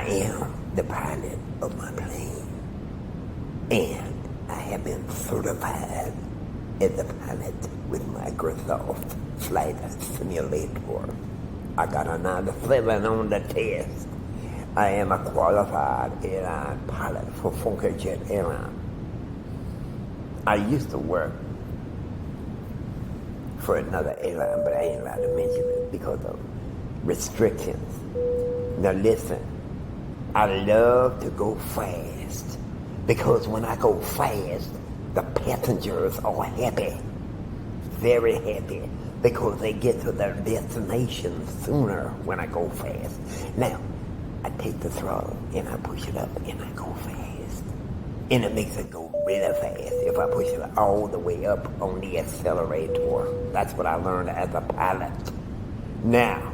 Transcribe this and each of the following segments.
I am the pilot of my plane, and I have been certified as a pilot with Microsoft Flight Simulator. I got a 9 to 7 on the test. I am a qualified airline pilot for Jet Airlines. I used to work for another airline, but I ain't allowed to mention it because of restrictions. Now listen, I love to go fast because when I go fast, the passengers are happy, very happy, because they get to their destination sooner when I go fast. Now, I take the throttle and I push it up and I go fast. And it makes it go really fast if I push it all the way up on the accelerator. That's what I learned as a pilot. Now,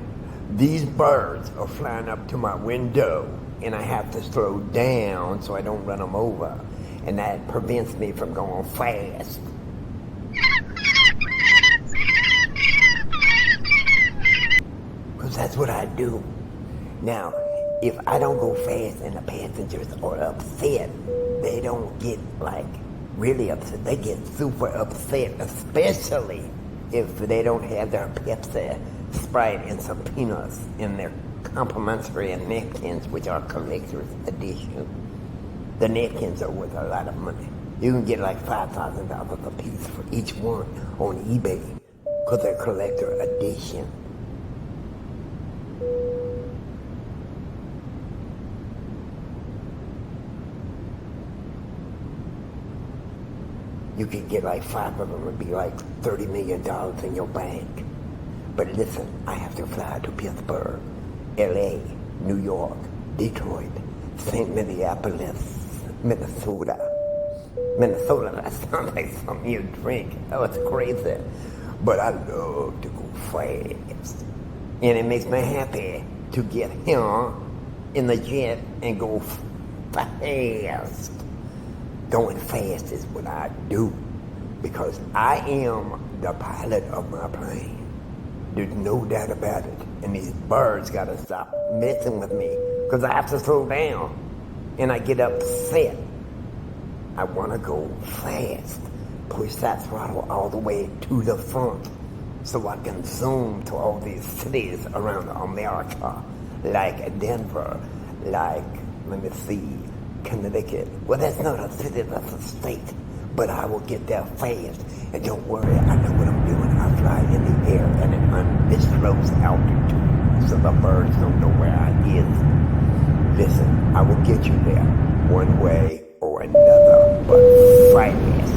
these birds are flying up to my window and I have to slow down so I don't run them over. And that prevents me from going fast. Because that's what I do. Now, if I don't go fast and the passengers are upset, they don't get really upset. They get super upset, especially if they don't have their Pepsi, Sprite, and some peanuts in their complimentary napkins, which are collector's edition. The napkins are worth a lot of money. You can get $5,000 a piece for each one on eBay because they're collector edition. You could get 5 of them, would be $30 million in your bank. But listen, I have to fly to Pittsburgh, LA, New York, Detroit, St. Minneapolis, Minnesota. Minnesota, that sounds like something you drink. Oh, it's crazy. But I love to go fast. And it makes me happy to get here in the jet and go fast. Going fast is what I do because I am the pilot of my plane. There's no doubt about it. And these birds gotta stop messing with me because I have to slow down and I get upset. I wanna go fast, push that throttle all the way to the front so I can zoom to all these cities around America, like Denver, let me see, Connecticut. Well, that's not a city, that's a state. But I will get there fast. And don't worry, I know what I'm doing. I fly in the air at an undisclosed altitude so the birds don't know where I is. Listen, I will get you there one way or another, but fast.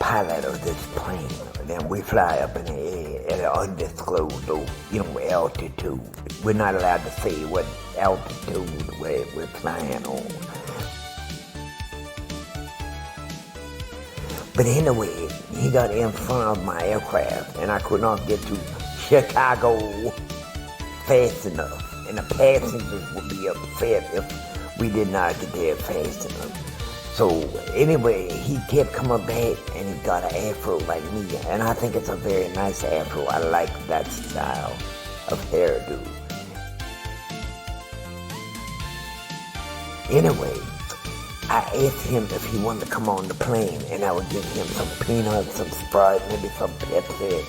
Pilot of this plane, and then we fly up in the air at an undisclosed, altitude. We're not allowed to say what altitude we're flying on. But anyway, he got in front of my aircraft, and I could not get to Chicago fast enough, and the passengers would be upset if we did not get there fast enough. So anyway, he kept coming back and he got an afro like me. And I think it's a very nice afro. I like that style of hairdo. Anyway, I asked him if he wanted to come on the plane, and I would give him some peanuts, some Sprite, maybe some Pepsi,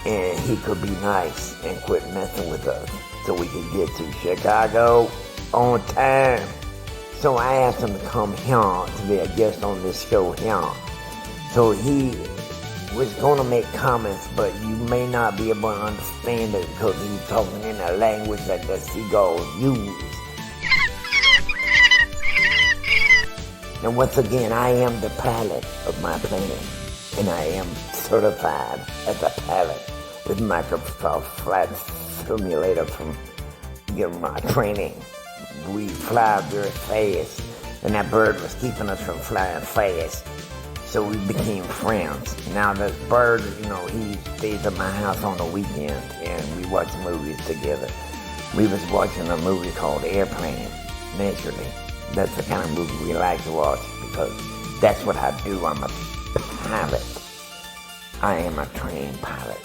and he could be nice and quit messing with us so we could get to Chicago on time. So I asked him to come here to be a guest on this show here. So he was going to make comments, but you may not be able to understand it because he's talking in a language that the seagulls use. And once again, I am the pilot of my plane, and I am certified as a pilot with Microsoft Flight Simulator from my training. We fly very fast, and that bird was keeping us from flying fast. So we became friends. Now the bird, he stays at my house on the weekend, and we watch movies together. We was watching a movie called Airplane, naturally. That's the kind of movie we like to watch because that's what I do. I'm a pilot. I am a trained pilot,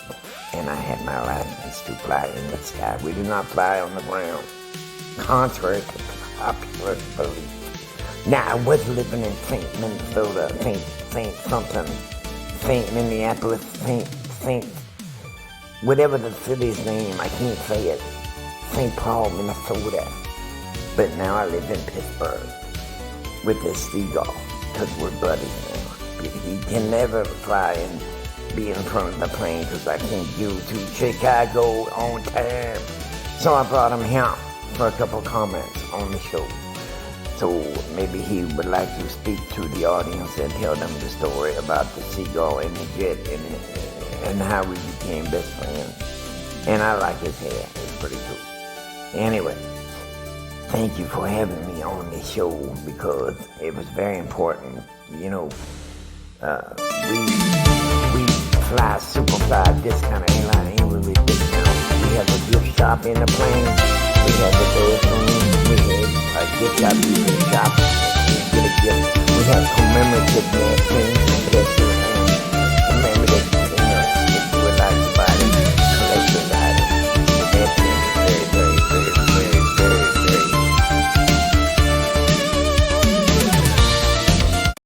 and I have my license to fly in the sky. We do not fly on the ground, contrary to popular belief. Now, I was living in St. Minnesota, St. Minneapolis, St. whatever the city's name, I can't say it, St. Paul, Minnesota. But now I live in Pittsburgh with this seagull because we're buddies now. He can never fly and be in front of the plane because I can't go to Chicago on time. So I brought him here for a couple comments on the show. So maybe he would like to speak to the audience and tell them the story about the seagull and the jet and how we became best friends. And I like his hair. It's pretty cool. Anyway, thank you for having me on this show because it was very important. We fly Superfly discount airline ain't really discount. We have a gift shop in the plane. We have the bathroom. We have a gift shop. You can shop and get a gift. We have commemorative napkins and Pepsi